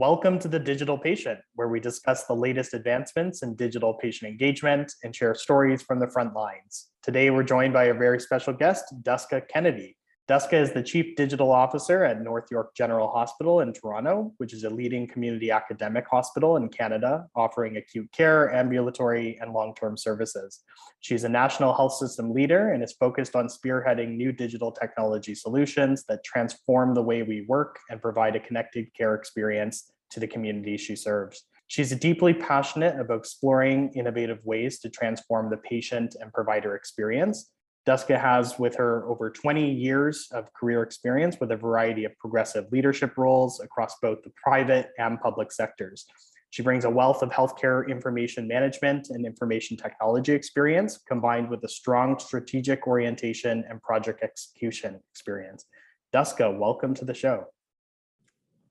Welcome to The Digital Patient, where we discuss the latest advancements in digital patient engagement and share stories from the front lines. Today, we're joined by a very special guest, Duska Kennedy. Duska is the Chief Digital Officer at North York General Hospital in Toronto, which is a leading community academic hospital in Canada, offering acute care, ambulatory, and long-term services. She's a national health system leader and is focused on spearheading new digital technology solutions that transform the way we work and provide a connected care experience to the community she serves. She's deeply passionate about exploring innovative ways to transform the patient and provider experience. Duska has with her over 20 years of career experience with a variety of progressive leadership roles across both the private and public sectors. She brings a wealth of healthcare information management and information technology experience, combined with a strong strategic orientation and project execution experience. Duska, welcome to the show.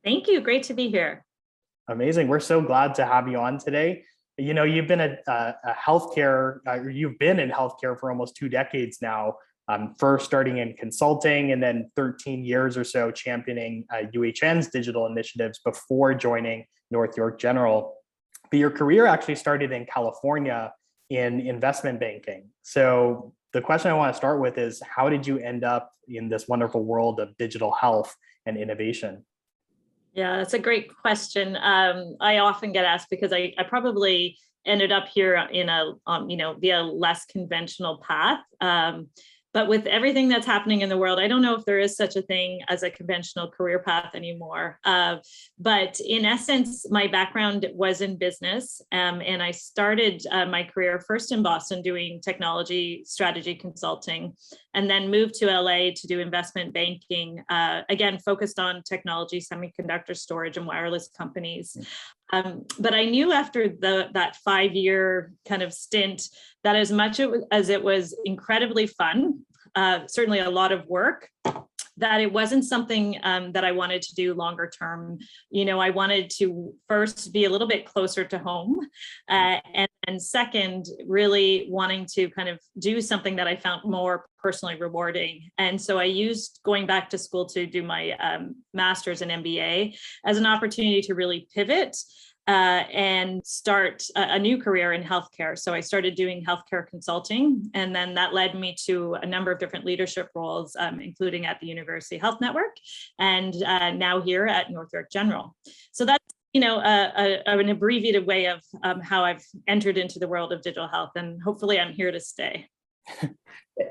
Thank you. Great to be here. Amazing. We're so glad to have you on today. You know, you've been you've been in healthcare for almost 2 decades now, first starting in consulting and then 13 years or so championing UHN's digital initiatives before joining North York General. But your career actually started in California in investment banking. So the question I want to start with is, how did you end up in this wonderful world of digital health and innovation? Yeah, that's a great question. I often get asked because I probably ended up here in a, via less conventional path. But with everything that's happening in the world, I don't know if there is such a thing as a conventional career path anymore. But in essence, my background was in business, and I started my career first in Boston doing technology strategy consulting, and then moved to LA to do investment banking, again, focused on technology, semiconductor storage, and wireless companies. But I knew after that 5-year kind of stint that as much as it was incredibly fun, certainly a lot of work, that it wasn't something that I wanted to do longer term. You know, I wanted to first be a little bit closer to home, and second, really wanting to kind of do something that I found more personally rewarding. And so I used going back to school to do my master's and MBA as an opportunity to really pivot and start a new career in healthcare. So I started doing healthcare consulting, and then that led me to a number of different leadership roles, including at the University Health Network, and now here at North York General. So that's an abbreviated way of how I've entered into the world of digital health, and hopefully I'm here to stay.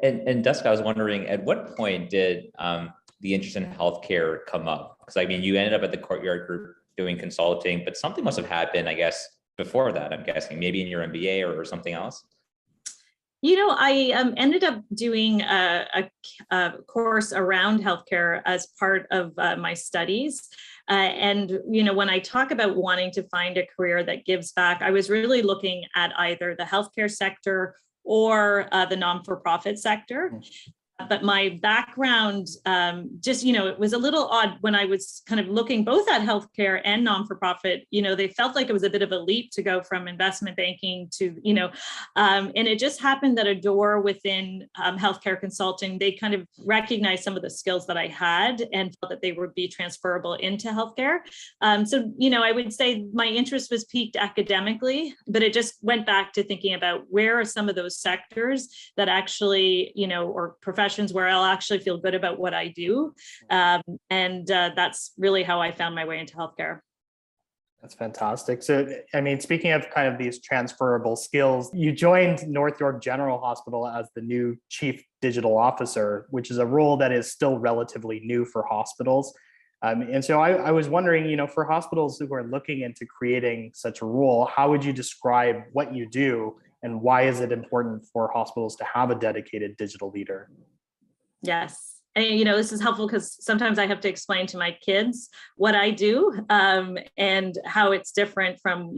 And Duska, I was wondering, at what point did the interest in healthcare come up? Because I mean, you ended up at the Courtyard Group doing consulting, but something must have happened, I guess, before that, I'm guessing, maybe in your MBA or something else. You know, I ended up doing a course around healthcare as part of my studies. And, you know, when I talk about wanting to find a career that gives back, I was really looking at either the healthcare sector or the non-for-profit sector. But my background, it was a little odd when I was kind of looking both at healthcare and non-for-profit. You know, they felt like it was a bit of a leap to go from investment banking to, and it just happened that a door within healthcare consulting, they kind of recognized some of the skills that I had and felt that they would be transferable into healthcare. So, I would say my interest was piqued academically, but it just went back to thinking about where are some of those sectors that actually, or professions where I'll actually feel good about what I do. And that's really how I found my way into healthcare. That's fantastic. So, I mean, speaking of kind of these transferable skills, you joined North York General Hospital as the new Chief Digital Officer, which is a role that is still relatively new for hospitals. And so I was wondering, for hospitals who are looking into creating such a role, how would you describe what you do and why is it important for hospitals to have a dedicated digital leader? Yes. And, this is helpful because sometimes I have to explain to my kids what I do and how it's different from,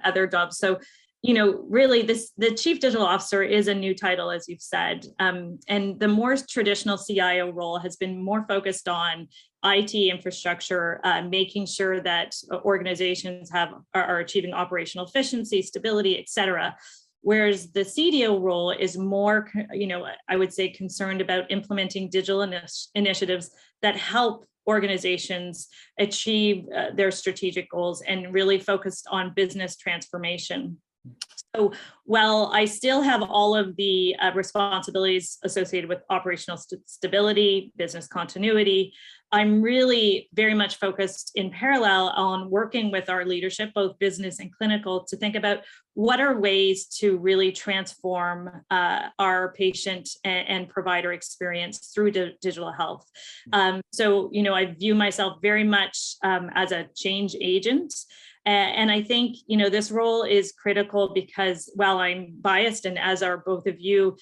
other jobs. So, really the Chief Digital Officer is a new title, as you've said. And the more traditional CIO role has been more focused on IT infrastructure, making sure that organizations are achieving operational efficiency, stability, et cetera. Whereas the CDO role is more, I would say, concerned about implementing digital initiatives that help organizations achieve their strategic goals and really focused on business transformation. So while I still have all of the responsibilities associated with operational stability, business continuity, I'm really very much focused in parallel on working with our leadership, both business and clinical, to think about what are ways to really transform our patient and provider experience through digital health. So, I view myself very much as a change agent. And I think, this role is critical because while I'm biased, and as are both of you,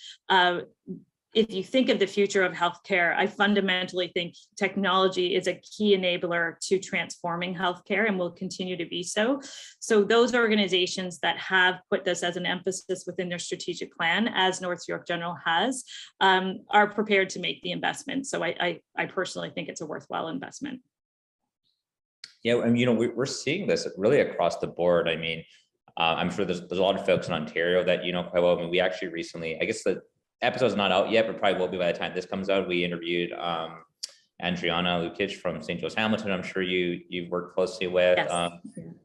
if you think of the future of healthcare, I fundamentally think technology is a key enabler to transforming healthcare and will continue to be so. So those organizations that have put this as an emphasis within their strategic plan, as North York General has, are prepared to make the investment. So I personally think it's a worthwhile investment. Yeah, and we're seeing this really across the board. I mean, I'm sure there's a lot of folks in Ontario that quite well. I mean, we actually recently, I guess the episode's not out yet, but probably will be by the time this comes out. We interviewed Andriana Lukic from St. Joe's Hamilton. I'm sure you've worked closely with. Yes.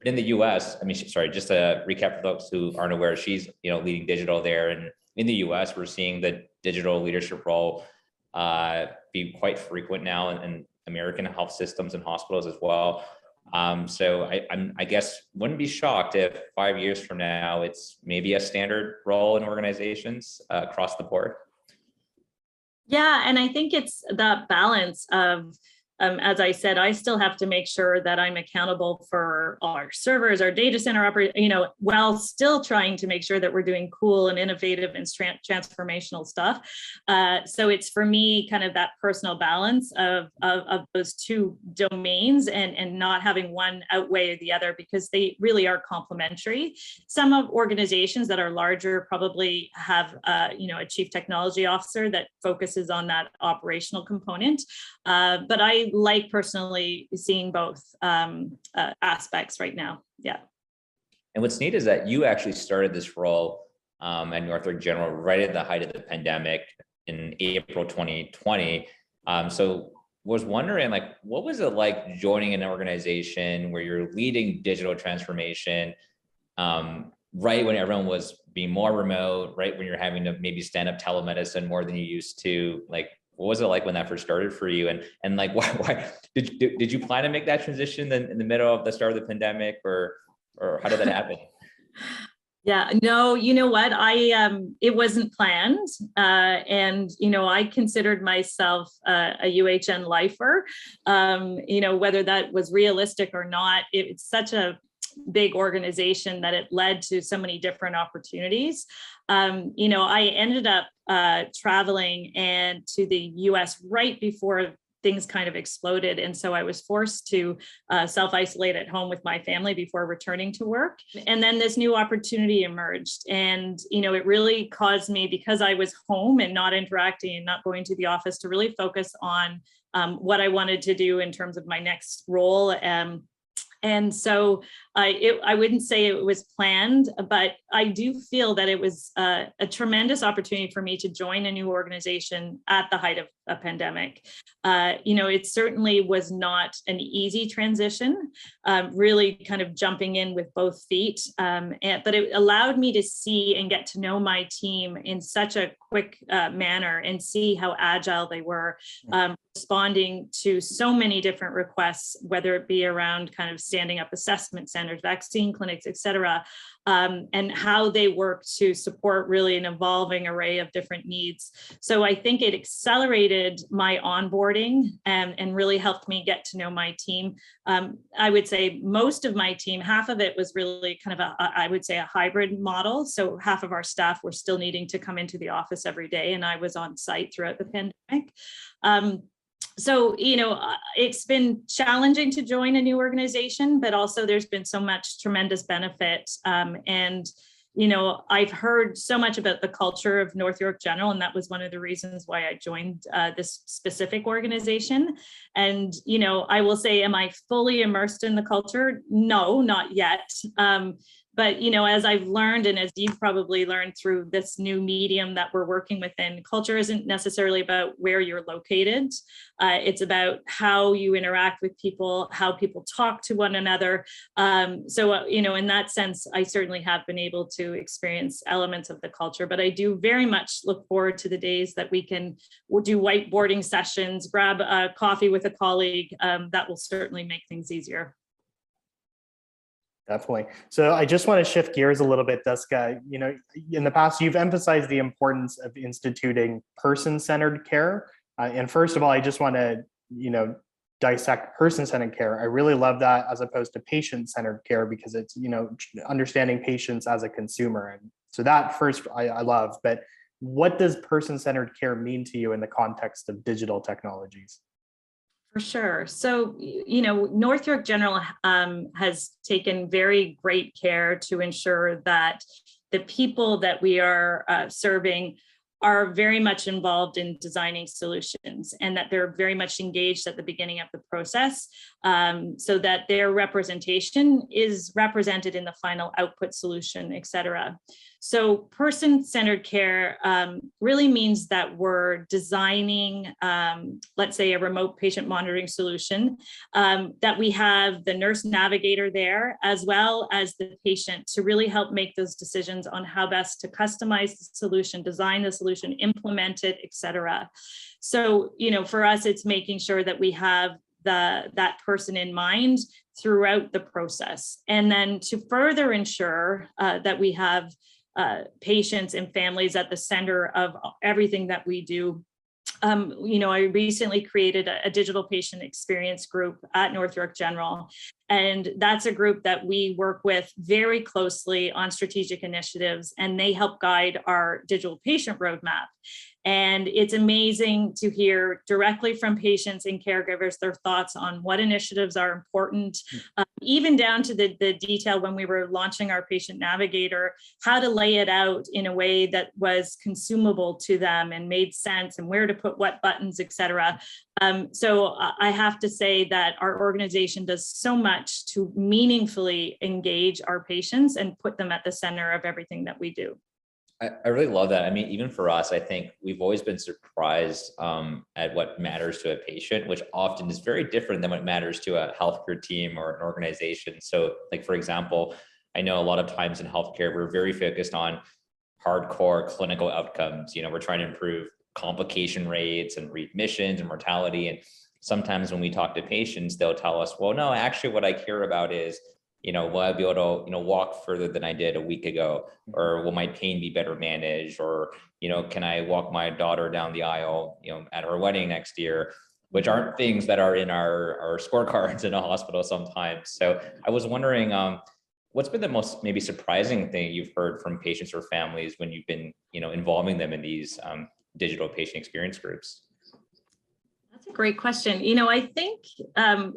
In the US, I mean, sorry, just to recap for folks who aren't aware, she's leading digital there, and in the US, we're seeing the digital leadership role be quite frequent now in American health systems and hospitals as well. So I guess wouldn't be shocked if 5 years from now, it's maybe a standard role in organizations across the board. Yeah, and I think it's the balance of, as I said, I still have to make sure that I'm accountable for our servers, our data center while still trying to make sure that we're doing cool and innovative and transformational stuff. So it's for me kind of that personal balance of those two domains and not having one outweigh the other, because they really are complementary. Some of organizations that are larger probably have a chief technology officer that focuses on that operational component, but I like personally seeing both aspects right now. Yeah. And what's neat is that you actually started this role at North York General right at the height of the pandemic in April 2020. So was wondering, what was it like joining an organization where you're leading digital transformation right when everyone was being more remote, right when you're having to maybe stand up telemedicine more than you used to? What was it like when that first started for you? And why did you plan to make that transition in the middle of the start of the pandemic, or how did that happen? Yeah, no, you know what? It wasn't planned. And, I considered myself a UHN lifer, whether that was realistic or not. It's such a big organization that it led to so many different opportunities. I ended up traveling and to the US right before things kind of exploded. And so I was forced to self-isolate at home with my family before returning to work. And then this new opportunity emerged. And, it really caused me, because I was home and not interacting and not going to the office, to really focus on what I wanted to do in terms of my next role. And so I wouldn't say it was planned, but I do feel that it was a tremendous opportunity for me to join a new organization at the height of a pandemic. It certainly was not an easy transition, really kind of jumping in with both feet, but it allowed me to see and get to know my team in such a quick manner and see how agile they were, responding to so many different requests, whether it be around kind of standing up assessment centers, vaccine clinics, et cetera, and how they work to support really an evolving array of different needs. So I think it accelerated my onboarding and really helped me get to know my team. I would say most of my team, half of it was really kind of a hybrid model. So half of our staff were still needing to come into the office every day, and I was on site throughout the pandemic. So, it's been challenging to join a new organization, but also there's been so much tremendous benefit. And, I've heard so much about the culture of North York General, and that was one of the reasons why I joined this specific organization. And, I will say, am I fully immersed in the culture? No, not yet. But, as I've learned, and as you've probably learned through this new medium that we're working within, culture isn't necessarily about where you're located. It's about how you interact with people, how people talk to one another. So, in that sense, I certainly have been able to experience elements of the culture, but I do very much look forward to the days that we'll do whiteboarding sessions, grab a coffee with a colleague. That will certainly make things easier. Definitely. So I just want to shift gears a little bit, Duska. In the past, you've emphasized the importance of instituting person-centered care. And first of all, I just want to, dissect person-centered care. I really love that as opposed to patient-centered care, because it's, understanding patients as a consumer. And so that first I love, but what does person-centered care mean to you in the context of digital technologies? For sure. So, North York General has taken very great care to ensure that the people that we are serving are very much involved in designing solutions, and that they're very much engaged at the beginning of the process, so that their representation is represented in the final output solution, et cetera. So person-centered care really means that we're designing, let's say, a remote patient monitoring solution, that we have the nurse navigator there, as well as the patient, to really help make those decisions on how best to customize the solution, design the solution, implement it, et cetera. So, for us, it's making sure that we have that person in mind throughout the process. And then to further ensure that we have patients and families at the center of everything that we do. I recently created a digital patient experience group at North York General, and that's a group that we work with very closely on strategic initiatives, and they help guide our digital patient roadmap. And it's amazing to hear directly from patients and caregivers their thoughts on what initiatives are important, even down to the detail when we were launching our patient navigator, how to lay it out in a way that was consumable to them and made sense, and where to put what buttons, et cetera. So I have to say that our organization does so much to meaningfully engage our patients and put them at the center of everything that we do. I really love that. I mean, even for us, I think we've always been surprised at what matters to a patient, which often is very different than what matters to a healthcare team or an organization. So, like, for example, I know a lot of times in healthcare, we're very focused on hardcore clinical outcomes. We're trying to improve complication rates and readmissions and mortality. And sometimes when we talk to patients, they'll tell us, well, no, actually what I care about is, will I be able to, walk further than I did a week ago? Or will my pain be better managed? Or, can I walk my daughter down the aisle, at her wedding next year? Which aren't things that are in our scorecards in a hospital sometimes. So I was wondering, what's been the most maybe surprising thing you've heard from patients or families when you've been, involving them in these digital patient experience groups? That's a great question. I think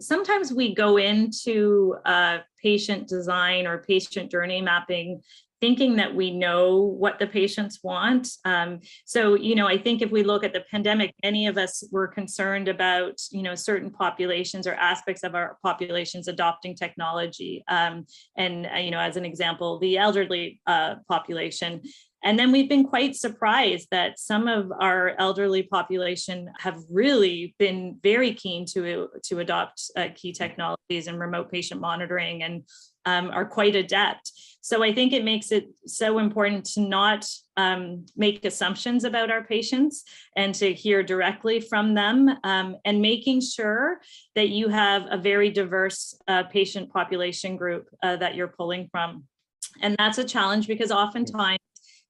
sometimes we go into patient design or patient journey mapping thinking that we know what the patients want. So, I think if we look at the pandemic, many of us were concerned about, certain populations or aspects of our populations adopting technology. And, as an example, the elderly population. And then we've been quite surprised that some of our elderly population have really been very keen to adopt key technologies and remote patient monitoring, and are quite adept. So I think it makes it so important to not make assumptions about our patients and to hear directly from them, and making sure that you have a very diverse patient population group that you're pulling from. And that's a challenge because oftentimes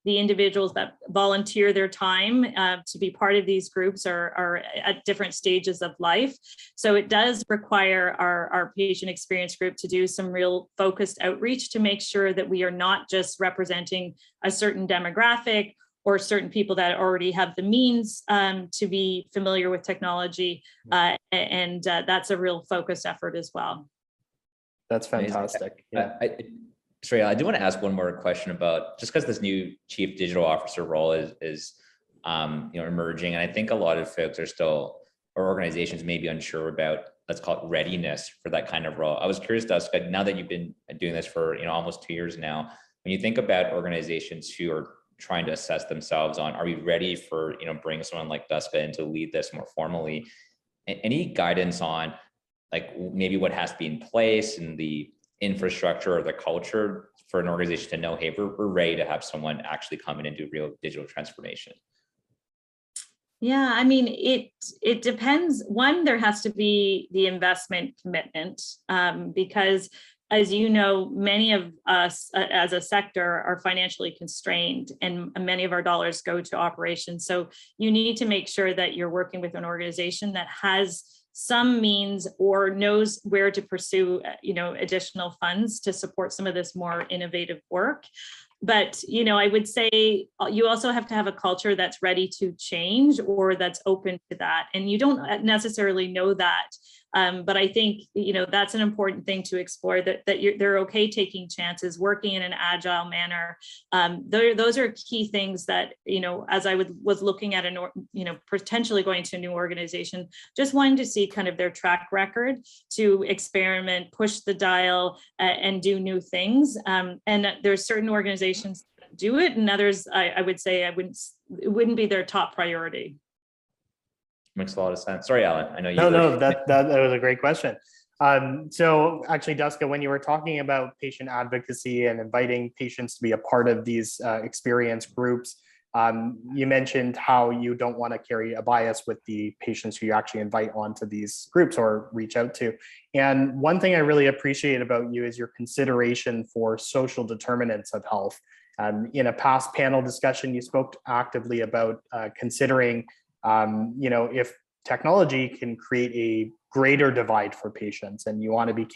the individuals that volunteer their time to be part of these groups are at different stages of life. So it does require our patient experience group to do some real focused outreach to make sure that we are not just representing a certain demographic or certain people that already have the means to be familiar with technology. And that's a real focus effort as well. That's fantastic. Yeah. Stella, I do want to ask one more question about, just because this new chief digital officer role is emerging, and I think a lot of folks are still, or organizations may be unsure about let's call it readiness for that kind of role. I was curious, Duska, now that you've been doing this for almost 2 years now, when you think about organizations who are trying to assess themselves on, are we ready for bringing someone like Duska in to lead this more formally? Any guidance on like maybe what has to be in place and the infrastructure or the culture for an organization to know, hey, we're ready to have someone actually come in and do real digital transformation? Yeah, I mean, it depends. One, there has to be the investment commitment, because as you know, many of us as a sector are financially constrained and many of our dollars go to operations. So you need to make sure that you're working with an organization that has some means or knows where to pursue, additional funds to support some of this more innovative work. But, I would say you also have to have a culture that's ready to change or that's open to that. And you don't necessarily know that. But I think, that's an important thing to explore, that they're okay taking chances, working in an agile manner. Those are key things that, as I was looking at potentially going to a new organization, just wanted to see kind of their track record to experiment, push the dial, and do new things. And there's certain organizations that do it, and others, I would say, it wouldn't be their top priority. Makes a lot of sense. Sorry, Alan. I know you. No, that was a great question. So actually, Duska, when you were talking about patient advocacy and inviting patients to be a part of these experience groups, you mentioned how you don't want to carry a bias with the patients who you actually invite onto these groups or reach out to. And one thing I really appreciate about you is your consideration for social determinants of health. In a past panel discussion, you spoke actively about considering if technology can create a greater divide for patients, and you want to be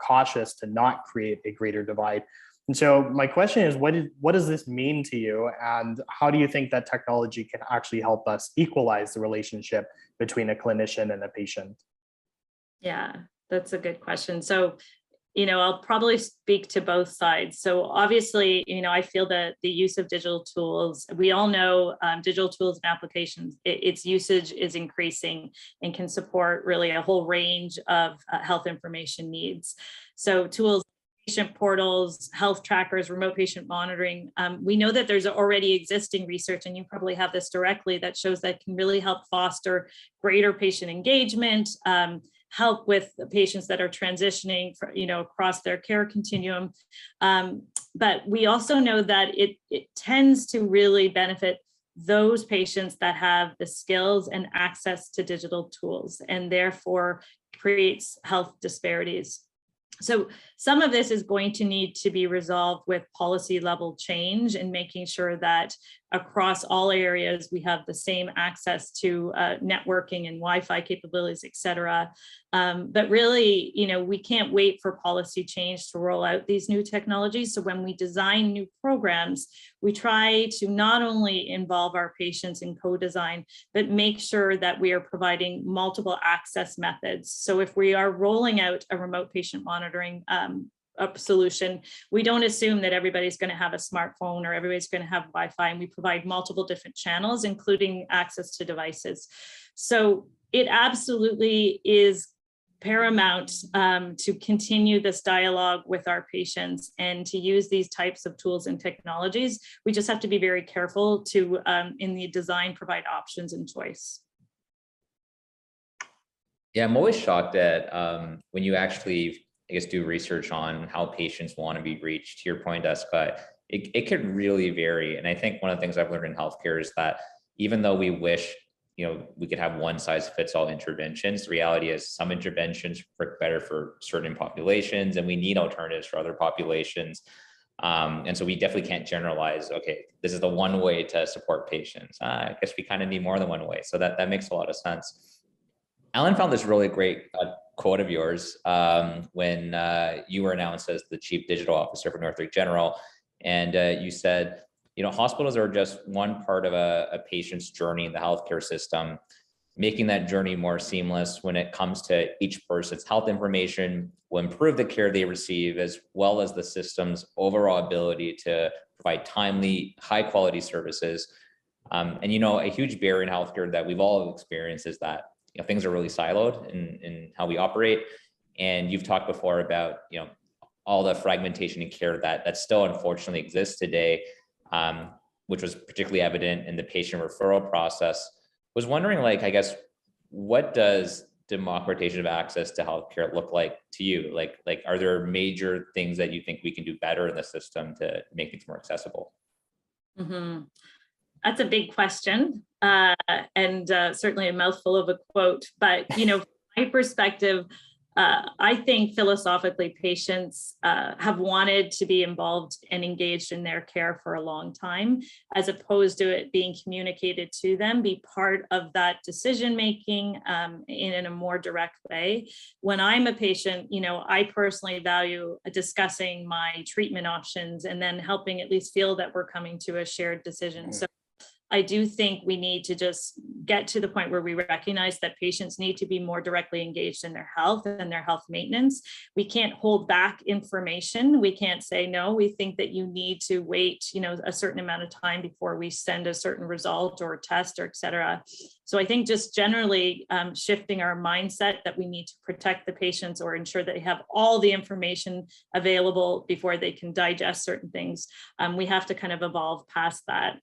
cautious to not create a greater divide. And so my question is, what does this mean to you? And how do you think that technology can actually help us equalize the relationship between a clinician and a patient? Yeah, that's a good question. So, I'll probably speak to both sides. So obviously, I feel that the use of digital tools, we all know digital tools and applications, its usage is increasing and can support really a whole range of health information needs. So tools, patient portals, health trackers, remote patient monitoring. We know that there's already existing research, and you probably have this directly, that shows that can really help foster greater patient engagement, help with the patients that are transitioning across their care continuum. But we also know that it tends to really benefit those patients that have the skills and access to digital tools, and therefore creates health disparities. So some of this is going to need to be resolved with policy level change and making sure that across all areas we have the same access to networking and Wi-Fi capabilities, et cetera. But really, we can't wait for policy change to roll out these new technologies. So when we design new programs, we try to not only involve our patients in co-design, but make sure that we are providing multiple access methods. So if we are rolling out a remote patient monitoring solution, we don't assume that everybody's going to have a smartphone or everybody's going to have Wi-Fi, and we provide multiple different channels, including access to devices. So it absolutely is paramount to continue this dialogue with our patients and to use these types of tools and technologies. We just have to be very careful to, in the design, provide options and choice. Yeah, I'm always shocked at when you actually, do research on how patients want to be reached. To your point, Duska, it could really vary. And I think one of the things I've learned in healthcare is that even though we wish, we could have one size fits all interventions, the reality is some interventions work better for certain populations, and we need alternatives for other populations. And so we definitely can't generalize, okay, this is the one way to support patients. I guess we kind of need more than one way. So that makes a lot of sense. Alan found this really great quote of yours when you were announced as the Chief Digital Officer for Northwick General. And you said, hospitals are just one part of a patient's journey in the healthcare system. Making that journey more seamless when it comes to each person's health information will improve the care they receive, as well as the system's overall ability to provide timely, high quality services. And a huge barrier in healthcare that we've all experienced is that things are really siloed in how we operate. And you've talked before about, all the fragmentation in care that still unfortunately exists today, which was particularly evident in the patient referral process. Was wondering, I guess, what does democratization of access to healthcare look like to you? Like, are there major things that you think we can do better in the system to make things more accessible? Mm-hmm. That's a big question, and certainly a mouthful of a quote. But from my perspective, I think philosophically patients have wanted to be involved and engaged in their care for a long time, as opposed to it being communicated to them, be part of that decision making in a more direct way. When I'm a patient, I personally value discussing my treatment options and then helping at least feel that we're coming to a shared decision. So I do think we need to just get to the point where we recognize that patients need to be more directly engaged in their health and their health maintenance. We can't hold back information. We can't say, no, we think that you need to wait, a certain amount of time before we send a certain result or test or et cetera. So I think just generally shifting our mindset that we need to protect the patients or ensure that they have all the information available before they can digest certain things. We have to kind of evolve past that.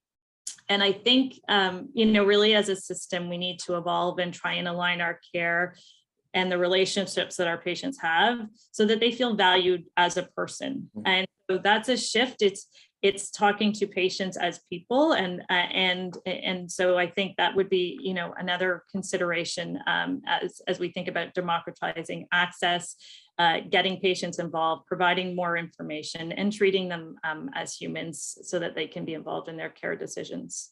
And I think, really as a system, we need to evolve and try and align our care and the relationships that our patients have so that they feel valued as a person. And so that's a shift. It's talking to patients as people. And so I think that would be, another consideration as we think about democratizing access, getting patients involved, providing more information, and treating them as humans so that they can be involved in their care decisions.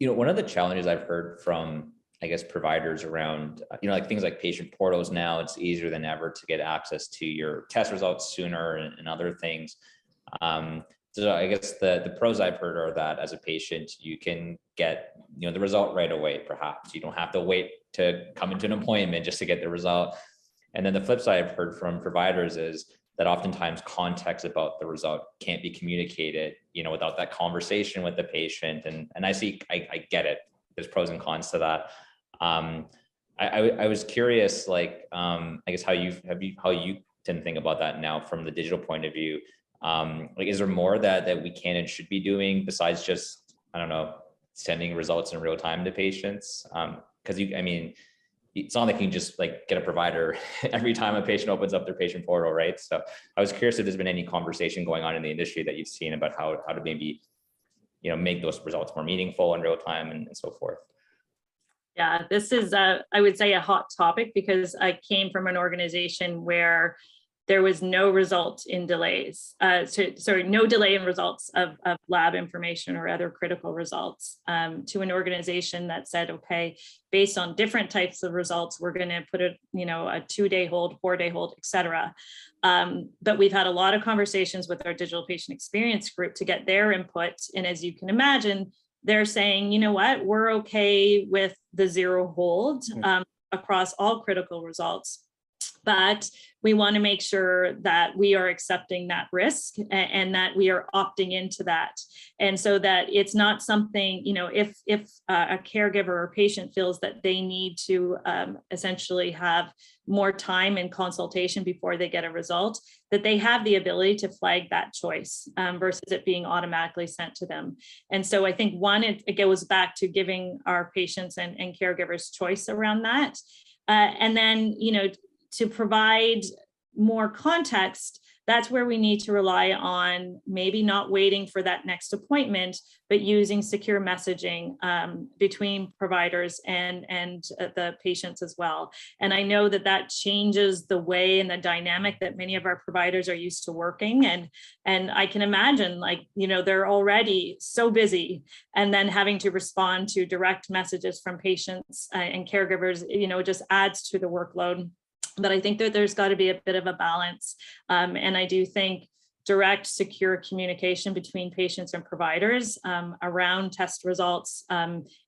One of the challenges I've heard from, I guess, providers around, things like patient portals now, it's easier than ever to get access to your test results sooner and other things. So I guess the pros I've heard are that as a patient, you can get, the result right away, perhaps. You don't have to wait to come into an appointment just to get the result. And then the flip side I've heard from providers is that oftentimes context about the result can't be communicated, without that conversation with the patient. And I get it. There's pros and cons to that. I was curious, I guess how you tend to think about that now from the digital point of view. Is there more that we can and should be doing besides just, sending results in real time to patients? Because it's not like you can just get a provider every time a patient opens up their patient portal, right? So I was curious if there's been any conversation going on in the industry that you've seen about how to maybe, make those results more meaningful in real time and so forth. Yeah, this is, I would say, a hot topic because I came from an organization where there was no result in delays. No delay in results of lab information or other critical results to an organization that said, okay, based on different types of results, we're going to put a 2-day hold, 4-day hold, et cetera. But we've had a lot of conversations with our digital patient experience group to get their input. And as you can imagine, they're saying, we're okay with the 0 hold across all critical results. But we want to make sure that we are accepting that risk and that we are opting into that. And so that it's not something, if a caregiver or patient feels that they need to essentially have more time and consultation before they get a result, that they have the ability to flag that choice versus it being automatically sent to them. And so I think it goes back to giving our patients and caregivers choice around that. And then, to provide more context, that's where we need to rely on maybe not waiting for that next appointment, but using secure messaging between providers and the patients as well. And I know that changes the way and the dynamic that many of our providers are used to working. And I can imagine, they're already so busy, and then having to respond to direct messages from patients and caregivers, just adds to the workload. But I think that there's got to be a bit of a balance. And I do think direct, secure communication between patients and providers around test results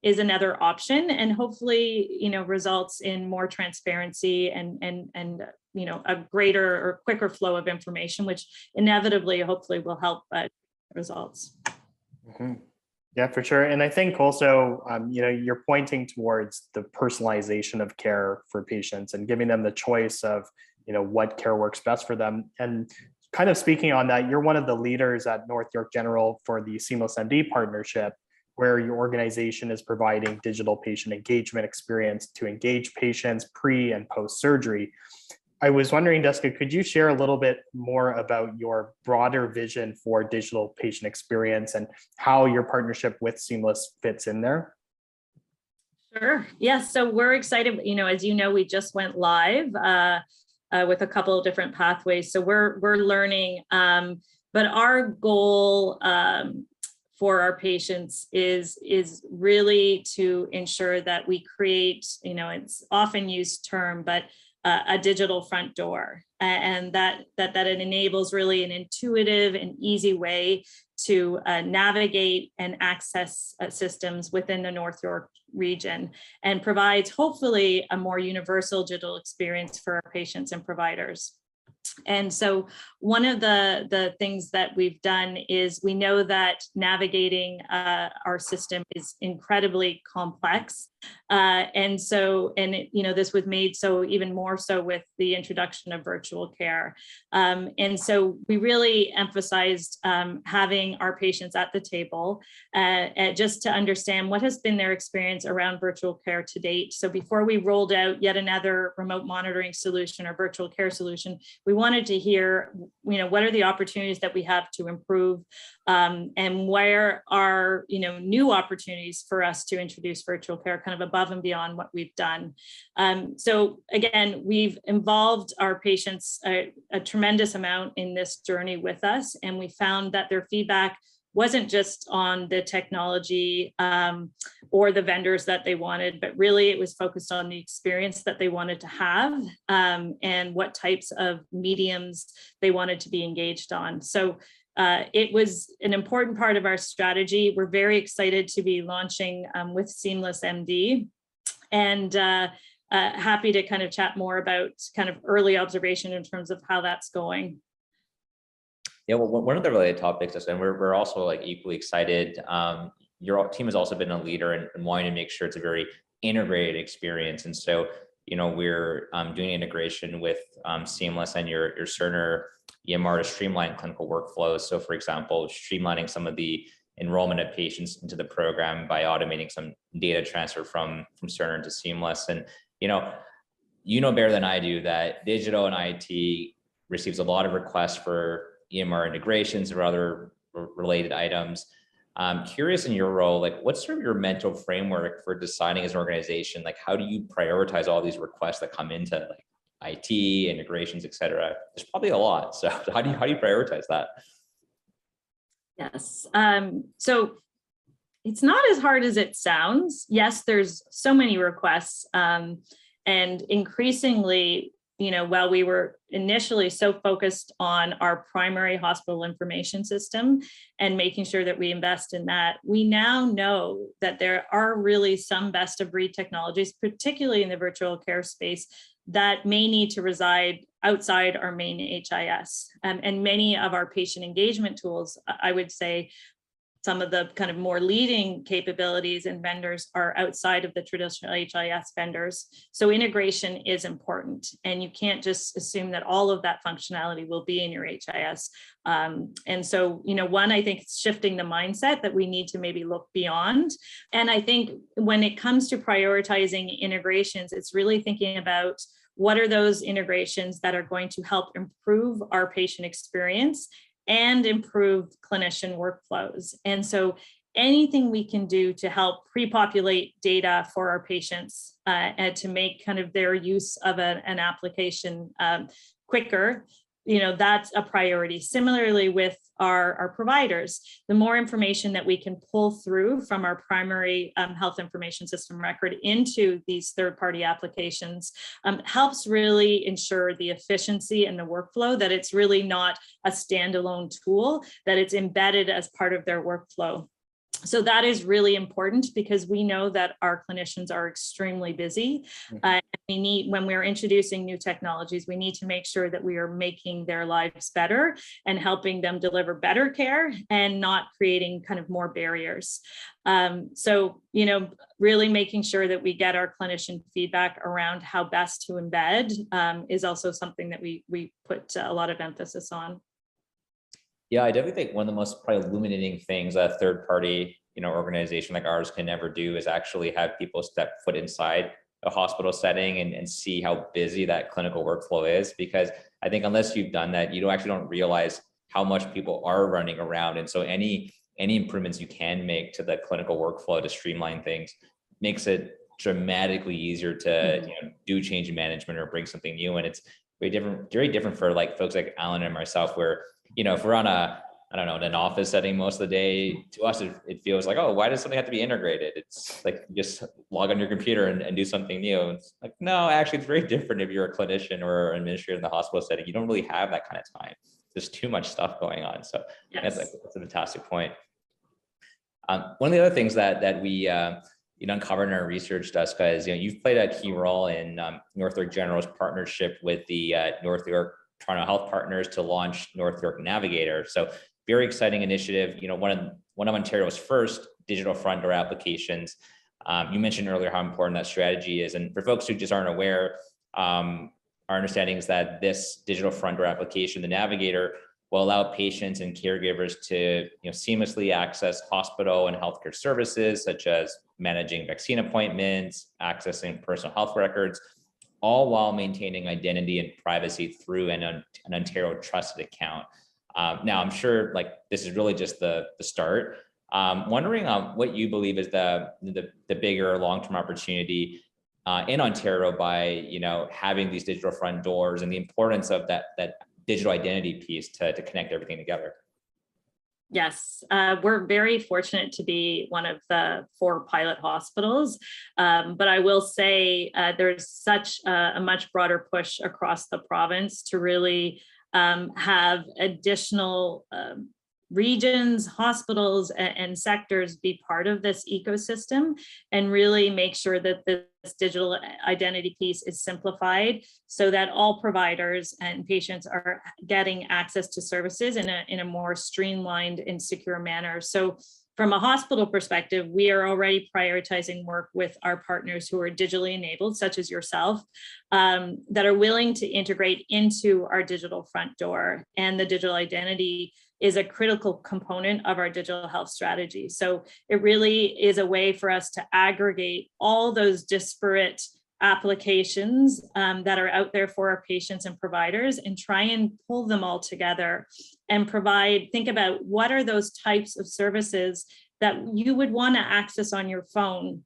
is another option, and hopefully, results in more transparency and a greater or quicker flow of information, which inevitably, hopefully, will help results. Mm-hmm. Yeah, for sure. And I think also, you're pointing towards the personalization of care for patients and giving them the choice of, what care works best for them. And kind of speaking on that, you're one of the leaders at North York General for the SeamlessMD partnership, where your organization is providing digital patient engagement experience to engage patients pre and post surgery. I was wondering, Duska, could you share a little bit more about your broader vision for digital patient experience and how your partnership with Seamless fits in there? Sure. Yes. So we're excited. As you know, we just went live with a couple of different pathways. So we're learning, but our goal for our patients is really to ensure that we create, it's often used term, but a digital front door, and that it enables really an intuitive and easy way to navigate and access systems within the North York region, and provides hopefully a more universal digital experience for our patients and providers. And so one of the things that we've done is we know that navigating our system is incredibly complex. This was made so even more so with the introduction of virtual care. And so we really emphasized having our patients at the table just to understand what has been their experience around virtual care to date. So before we rolled out yet another remote monitoring solution or virtual care solution, we wanted to hear, what are the opportunities that we have to improve, and where are, new opportunities for us to introduce virtual care kind of above and beyond what we've done. So again, we've involved our patients a tremendous amount in this journey with us, and we found that their feedback wasn't just on the technology or the vendors that they wanted, but really it was focused on the experience that they wanted to have and what types of mediums they wanted to be engaged on. So it was an important part of our strategy. We're very excited to be launching with SeamlessMD, and happy to kind of chat more about kind of early observation in terms of how that's going. Yeah, well, one of the related topics, and we're also like equally excited. Your team has also been a leader in wanting to make sure it's a very integrated experience, and so we're doing integration with Seamless and your Cerner EMR to streamline clinical workflows. So, for example, streamlining some of the enrollment of patients into the program by automating some data transfer from Cerner to Seamless. And you know better than I do that digital and IT receives a lot of requests for EMR integrations or other related items. I'm curious in your role, like what's sort of your mental framework for deciding as an organization, like how do you prioritize all these requests that come into like IT, integrations, et cetera? There's probably a lot. So how do you prioritize that? Yes. So it's not as hard as it sounds. Yes, there's so many requests, and increasingly, while we were initially so focused on our primary hospital information system and making sure that we invest in that, we now know that there are really some best of breed technologies, particularly in the virtual care space, that may need to reside outside our main HIS. And many of our patient engagement tools, I would say, some of the kind of more leading capabilities and vendors are outside of the traditional HIS vendors. So integration is important, and you can't just assume that all of that functionality will be in your HIS. And so, one, I think it's shifting the mindset that we need to maybe look beyond. And I think when it comes to prioritizing integrations, it's really thinking about what are those integrations that are going to help improve our patient experience and improve clinician workflows. And so anything we can do to help pre-populate data for our patients and to make kind of their use of an application quicker, that's a priority. Similarly with our providers, the more information that we can pull through from our primary health information system record into these third-party applications helps really ensure the efficiency and the workflow, that it's really not a standalone tool, that it's embedded as part of their workflow. So that is really important because we know that our clinicians are extremely busy. We need, when we're introducing new technologies, we need to make sure that we are making their lives better and helping them deliver better care and not creating kind of more barriers. So, really making sure that we get our clinician feedback around how best to embed is also something that we put a lot of emphasis on. Yeah, I definitely think one of the most probably illuminating things a third party, organization like ours can never do is actually have people step foot inside a hospital setting and see how busy that clinical workflow is. Because I think unless you've done that, you don't realize how much people are running around. And so any improvements you can make to the clinical workflow to streamline things makes it dramatically easier to do change management or bring something new. And it's very different for like folks like Alan and myself, where if we're on an office setting most of the day, to us, it feels like, oh, why does something have to be integrated? It's like, just log on your computer and do something new. It's like, no, actually, it's very different if you're a clinician or an administrator in the hospital setting. You don't really have that kind of time. There's too much stuff going on. So yes, that's a fantastic point. One of the other things that we uncovered in our research, Duska, is you've played a key role in North York General's partnership with the North York Toronto Health Partners to launch North York Navigator. So very exciting initiative. One of Ontario's first digital front door applications. You mentioned earlier how important that strategy is, and for folks who just aren't aware, our understanding is that this digital front door application, the Navigator, will allow patients and caregivers to seamlessly access hospital and healthcare services, such as managing vaccine appointments, accessing personal health records, all while maintaining identity and privacy through an Ontario trusted account. Now, I'm sure this is really just the start. Wondering what you believe is the bigger long-term opportunity in Ontario by having these digital front doors, and the importance of that digital identity piece to connect everything together. Yes, we're very fortunate to be one of the 4 pilot hospitals, but I will say there's such a much broader push across the province to really have additional regions, hospitals, and sectors be part of this ecosystem, and really make sure that this digital identity piece is simplified so that all providers and patients are getting access to services in a more streamlined and secure manner. So from a hospital perspective, we are already prioritizing work with our partners who are digitally enabled, such as yourself, that are willing to integrate into our digital front door. And the digital identity is a critical component of our digital health strategy. So it really is a way for us to aggregate all those disparate applications that are out there for our patients and providers, and try and pull them all together and think about what are those types of services that you would want to access on your phone,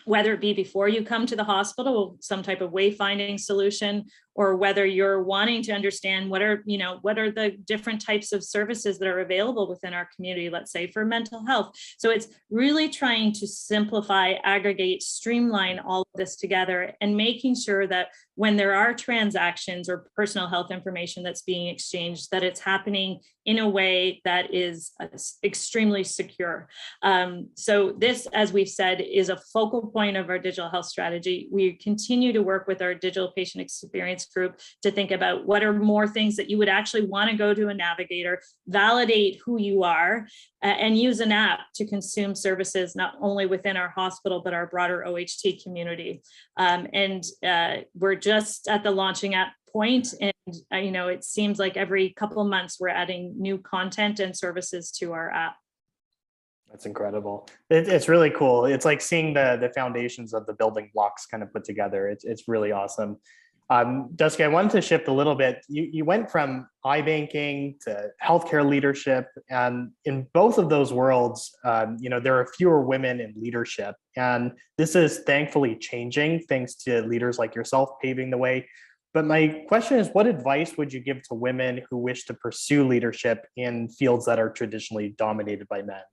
whether it be before you come to the hospital, some type of wayfinding solution, or whether you're wanting to understand what are the different types of services that are available within our community, let's say for mental health. So it's really trying to simplify, aggregate, streamline all of this together, and making sure that when there are transactions or personal health information that's being exchanged, that it's happening in a way that is extremely secure. So this, as we've said, is a focal point of our digital health strategy. We continue to work with our digital patient experience group to think about what are more things that you would actually want to go to a Navigator, validate who you are, and use an app to consume services not only within our hospital, but our broader OHT community. We're just at the launching app point, and it seems like every couple of months we're adding new content and services to our app. That's incredible. It's really cool. It's like seeing the foundations of the building blocks kind of put together. It's really awesome. Duska, I wanted to shift a little bit. You went from iBanking to healthcare leadership, and in both of those worlds, there are fewer women in leadership, and this is thankfully changing thanks to leaders like yourself paving the way. But my question is, what advice would you give to women who wish to pursue leadership in fields that are traditionally dominated by men?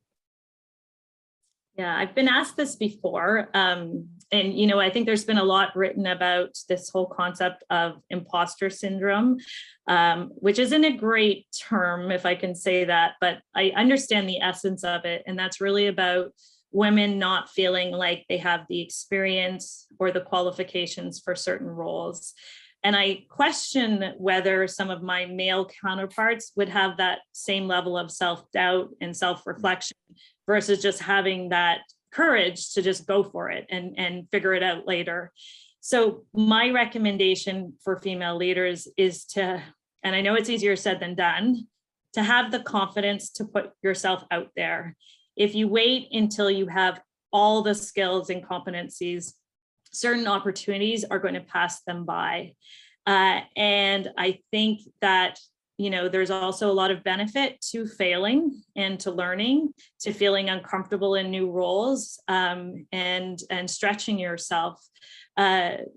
Yeah, I've been asked this before. And, you know, I think there's been a lot written about this whole concept of imposter syndrome, which isn't a great term, if I can say that, but I understand the essence of it. And that's really about women not feeling like they have the experience or the qualifications for certain roles. And I question whether some of my male counterparts would have that same level of self-doubt and self-reflection versus just having that courage to just go for it and figure it out later. So my recommendation for female leaders is to, and I know it's easier said than done, to have the confidence to put yourself out there. If you wait until you have all the skills and competencies, certain opportunities are going to pass them by. And I think that, you know, there's also a lot of benefit to failing and to learning, to feeling uncomfortable in new roles, and stretching yourself.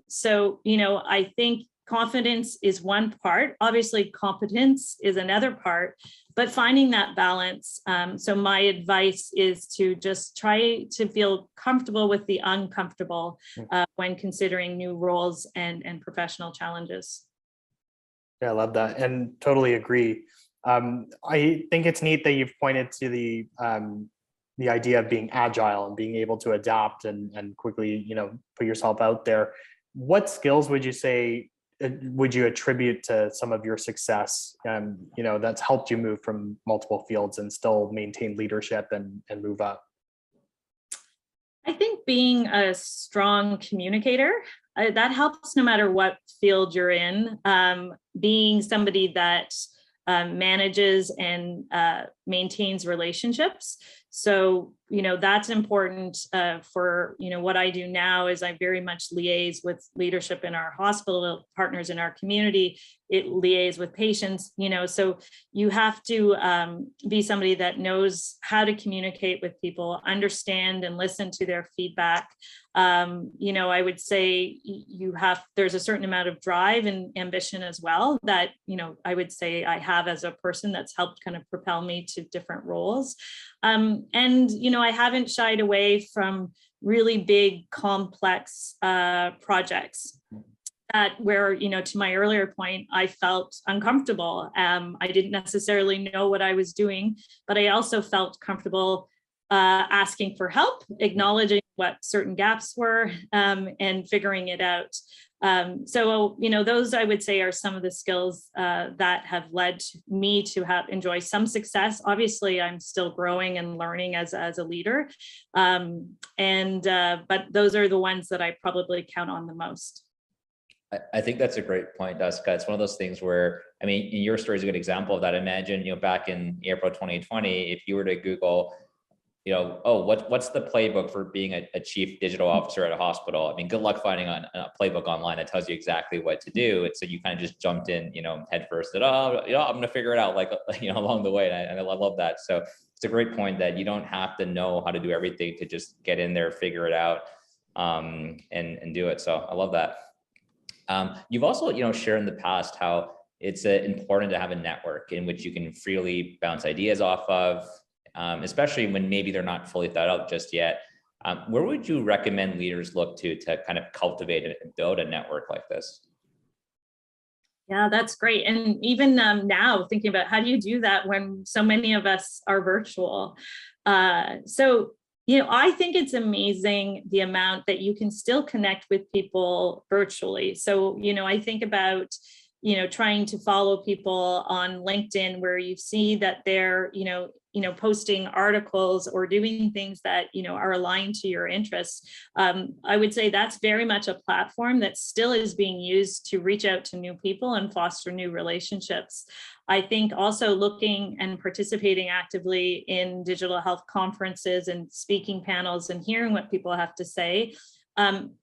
So, you know, I think confidence is one part. Obviously, competence is another part, but finding that balance. So my advice is to just try to feel comfortable with the uncomfortable when considering new roles and professional challenges. Yeah, I love that and totally agree. I think it's neat that you've pointed to the idea of being agile and being able to adapt and quickly, you know, put yourself out there. What skills would you say would you attribute to some of your success, you know, that's helped you move from multiple fields and still maintain leadership and move up? I think being a strong communicator, that helps no matter what field you're in. Being somebody that manages and maintains relationships. So, you know, that's important for, you know, what I do now is I very much liaise with leadership in our hospital, partners in our community, it liaise with patients, you know, so you have to be somebody that knows how to communicate with people, understand and listen to their feedback. You know, I would say there's a certain amount of drive and ambition as well that, you know, I would say I have as a person that's helped kind of propel me to different roles. And, you know, I haven't shied away from really big, complex projects where, you know, to my earlier point, I felt uncomfortable. I didn't necessarily know what I was doing, but I also felt comfortable asking for help, acknowledging what certain gaps were, and figuring it out. So, you know, those I would say are some of the skills that have led me to enjoy some success. Obviously, I'm still growing and learning as a leader, but those are the ones that I probably count on the most. I think that's a great point, Duska. It's one of those things where, I mean, your story is a good example of that. Imagine, you know, back in April 2020, if you were to Google, you know, oh, what's the playbook for being a chief digital officer at a hospital? I mean, good luck finding a playbook online that tells you exactly what to do. And so you kind of just jumped in, you know, head first that, oh, you know, I'm going to figure it out, like, you know, along the way. And I love that. So it's a great point that you don't have to know how to do everything to just get in there, figure it out, and do it. So I love that. You've also, you know, shared in the past how it's important to have a network in which you can freely bounce ideas off of, especially when maybe they're not fully thought out just yet. Where would you recommend leaders look to kind of cultivate and build a network like this? Yeah, that's great. And even now thinking about how do you do that when so many of us are virtual? So, you know, I think it's amazing the amount that you can still connect with people virtually. So, you know, I think about, you know, trying to follow people on LinkedIn where you see that they're, you know, posting articles or doing things that, you know, are aligned to your interests. I would say that's very much a platform that still is being used to reach out to new people and foster new relationships. I think also looking and participating actively in digital health conferences and speaking panels and hearing what people have to say.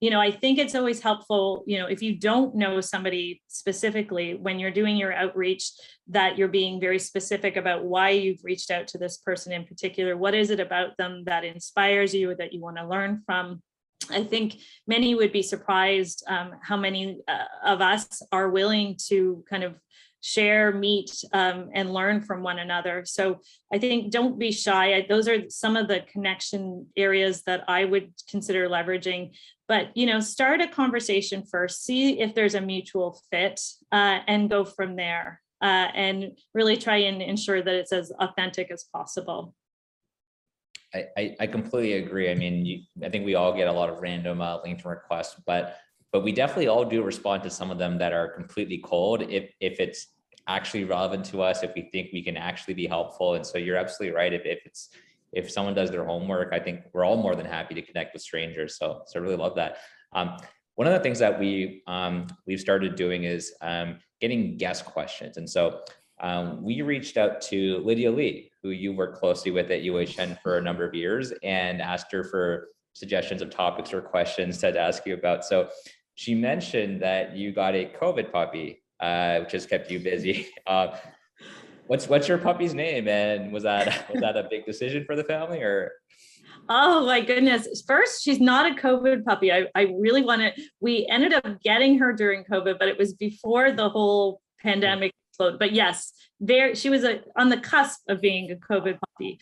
You know, I think it's always helpful, you know, if you don't know somebody specifically, when you're doing your outreach, that you're being very specific about why you've reached out to this person in particular. What is it about them that inspires you or that you want to learn from? I think many would be surprised how many of us are willing to kind of share, meet, and learn from one another. So I think don't be shy. Those are some of the connection areas that I would consider leveraging. But, start a conversation first, see if there's a mutual fit, and go from there, and really try and ensure that it's as authentic as possible. I completely agree. I mean, I think we all get a lot of random LinkedIn requests, but we definitely all do respond to some of them that are completely cold if it's actually relevant to us, if we think we can actually be helpful. And so you're absolutely right. If someone does their homework, I think we're all more than happy to connect with strangers. So I really love that. One of the things that we've started doing is getting guest questions. And so we reached out to Lydia Lee, who you work closely with at UHN for a number of years, and asked her for suggestions of topics or questions to ask you about. So she mentioned that you got a COVID puppy, which has kept you busy. What's your puppy's name? And was that a big decision for the family, or? Oh my goodness. First, she's not a COVID puppy. I really we ended up getting her during COVID, but it was before the whole pandemic exploded. But yes, she was on the cusp of being a COVID puppy.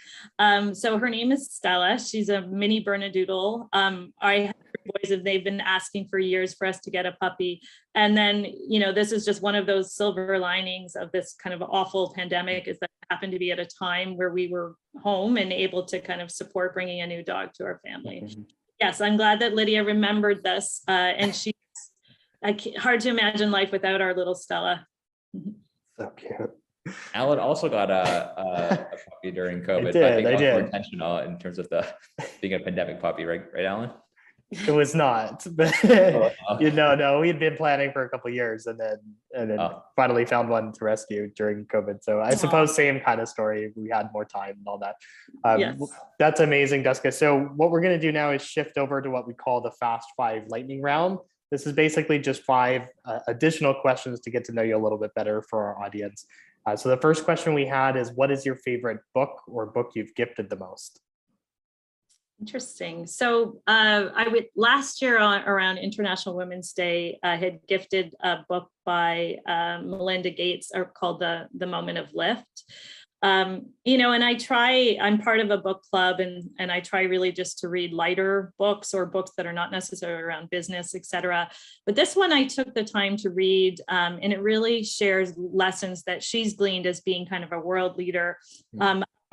So her name is Stella. She's a mini bernedoodle. I have boys, and they've been asking for years for us to get a puppy. And then, this is just one of those silver linings of this kind of awful pandemic, is that it happened to be at a time where we were home and able to kind of support bringing a new dog to our family. Mm-hmm. Yes, I'm glad that Lydia remembered this. And she's hard to imagine life without our little Stella. So cute. Alan also got a puppy during COVID. I did. But I think more intentional in terms of being a pandemic puppy, right, Alan? It was not, but no, we had been planning for a couple of years, and then finally found one to rescue during COVID. So I suppose same kind of story. We had more time and all that. Yes. That's amazing, Duska. So what we're going to do now is shift over to what we call the Fast 5 lightning round. This is basically just 5 additional questions to get to know you a little bit better for our audience. So the first question we had is, what is your favorite book or book you've gifted the most? Interesting. So last year around International Women's Day, I had gifted a book by Melinda Gates called The Moment of Lift. And I'm part of a book club, and I try really just to read lighter books or books that are not necessarily around business, et cetera. But this one I took the time to read, and it really shares lessons that she's gleaned as being kind of a world leader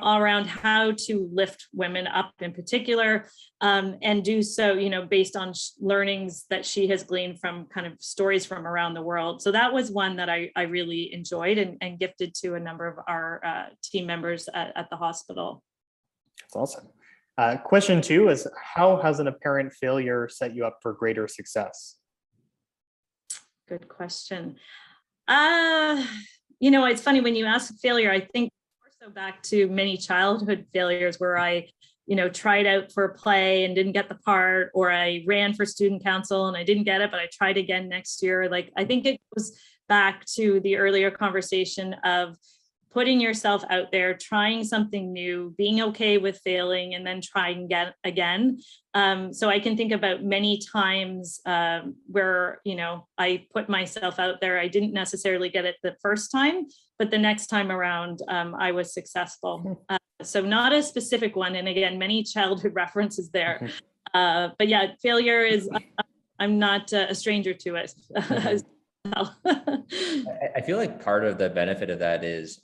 around how to lift women up in particular, and do so, based on learnings that she has gleaned from kind of stories from around the world. So that was one that I really enjoyed and gifted to a number of our team members at the hospital. That's awesome. Question 2 is, how has an apparent failure set you up for greater success? Good question. It's funny when you ask failure, I think back to many childhood failures where I, tried out for a play and didn't get the part, or I ran for student council and I didn't get it, but I tried again next year. I think it goes back to the earlier conversation of putting yourself out there, trying something new, being okay with failing, and then trying again. So I can think about many times where, I put myself out there. I didn't necessarily get it the first time, but the next time around, I was successful. So not a specific one. And again, many childhood references there. But yeah, failure is, I'm not a stranger to it. I feel like part of the benefit of that is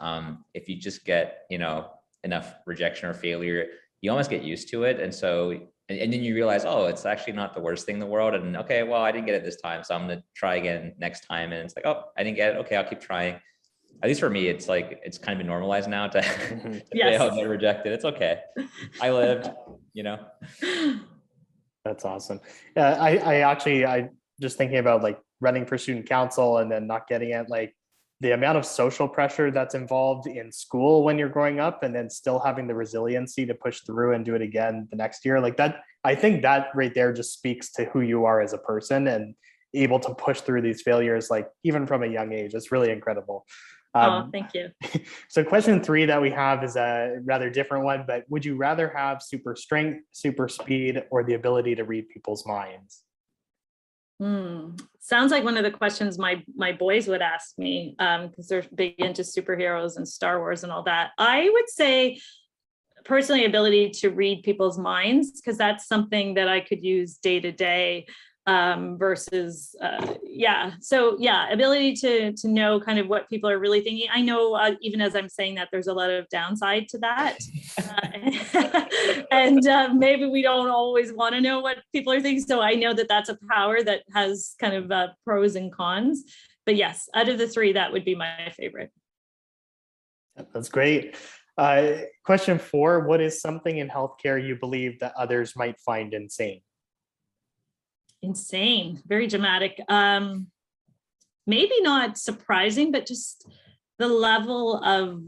if you just get, enough rejection or failure, you almost get used to it. And so, and then you realize, oh, it's actually not the worst thing in the world. And okay, well, I didn't get it this time, so I'm going to try again next time. And it's like, oh, I didn't get it. Okay, I'll keep trying. At least for me, it's like, it's kind of been normalized now to yes. fail and get rejected. It's okay. I lived, That's awesome. I just thinking about running for student council and then not getting it, the amount of social pressure that's involved in school when you're growing up, and then still having the resiliency to push through and do it again the next year, that, I think that right there just speaks to who you are as a person and able to push through these failures, even from a young age. It's really incredible. Thank you. So question 3 that we have is a rather different one, but would you rather have super strength, super speed, or the ability to read people's minds? Sounds like one of the questions my boys would ask me, because they're big into superheroes and Star Wars and all that. I would say personally ability to read people's minds, because that's something that I could use day to day, versus ability to know kind of what people are really thinking. I know even as I'm saying that, there's a lot of downside to that, and maybe we don't always want to know what people are thinking. So I know that that's a power that has kind of pros and cons. But yes, out of the three, that would be my favorite. That's great. Question 4, what is something in healthcare you believe that others might find insane? Insane, very dramatic. Maybe not surprising, but just the level of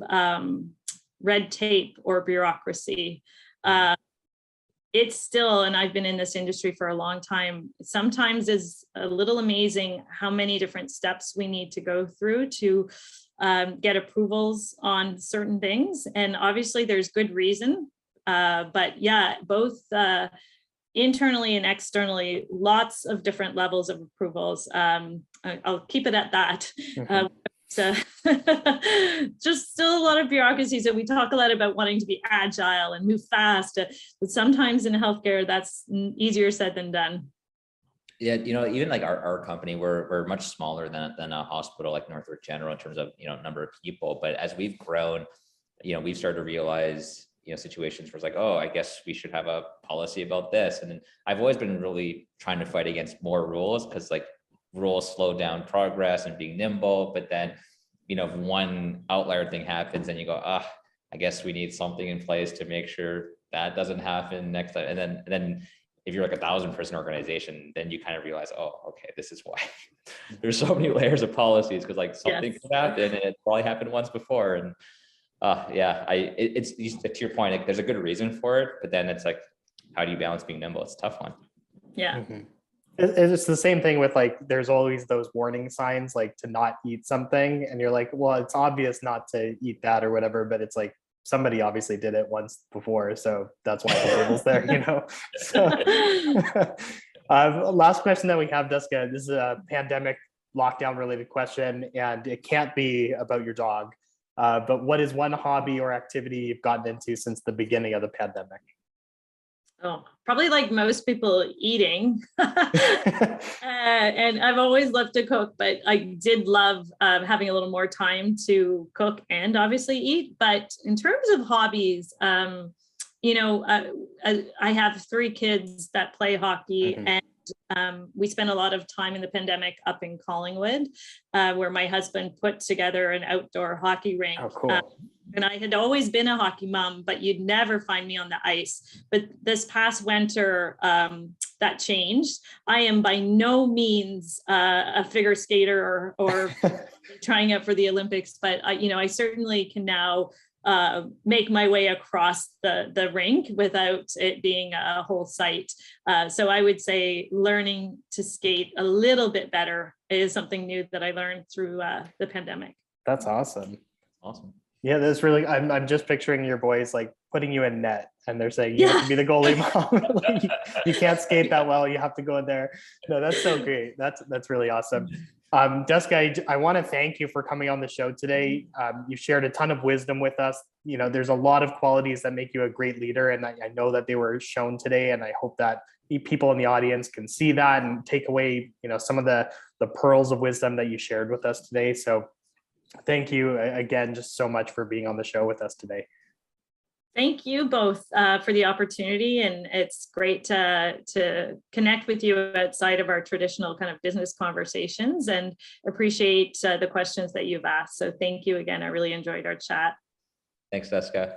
red tape or bureaucracy. It's still, and I've been in this industry for a long time, sometimes is a little amazing how many different steps we need to go through to get approvals on certain things. And obviously there's good reason, but yeah, both internally and externally, lots of different levels of approvals. I'll keep it at that. So just still a lot of bureaucracy. So we talk a lot about wanting to be agile and move fast, but sometimes in healthcare, that's easier said than done. Yeah, even like our company, we're much smaller than a hospital like Northwood General in terms of, number of people. But as we've grown, we've started to realize, situations where it's like, oh, I guess we should have a policy about this. And then I've always been really trying to fight against more rules, because like rules slow down progress and being nimble. But then, if one outlier thing happens and you go, I guess we need something in place to make sure that doesn't happen next time. And then if you're like 1,000-person organization, then you kind of realize, oh, okay, this is why there's so many layers of policies, because like something could happen and it probably happened once before. And it's to your point, like there's a good reason for it, but then it's like, how do you balance being nimble? It's a tough one. Yeah. It's the same thing with like, there's always those warning signs, like to not eat something. And you're like, well, it's obvious not to eat that or whatever, but it's like, somebody obviously did it once before. So that's why the label's there, So, last question that we have, Duska, this is a pandemic lockdown related question, and it can't be about your dog. But what is one hobby or activity you've gotten into since the beginning of the pandemic? Oh, probably like most people, eating. And I've always loved to cook, but I did love having a little more time to cook and obviously eat. But in terms of hobbies, I have 3 kids that play hockey, and we spent a lot of time in the pandemic up in Collingwood, where my husband put together an outdoor hockey rink. Oh, cool. And I had always been a hockey mom, but you'd never find me on the ice. But this past winter, that changed. I am by no means a figure skater or trying out for the Olympics, but I certainly can now make my way across the rink without it being a whole site. So I would say learning to skate a little bit better is something new that I learned through the pandemic. That's awesome. Awesome. Yeah, that's really, I'm just picturing your boys like putting you in net, and they're saying you have to be the goalie mom. Like, you can't skate that well, you have to go in there. No, that's so great. That's really awesome. Duska, I want to thank you for coming on the show today. You shared a ton of wisdom with us. There's a lot of qualities that make you a great leader, and I know that they were shown today, and I hope that people in the audience can see that and take away, some of the pearls of wisdom that you shared with us today. So thank you again, just so much for being on the show with us today. Thank you both for the opportunity, and it's great to connect with you outside of our traditional kind of business conversations, and appreciate the questions that you've asked. So thank you again. I really enjoyed our chat. Thanks, Duska.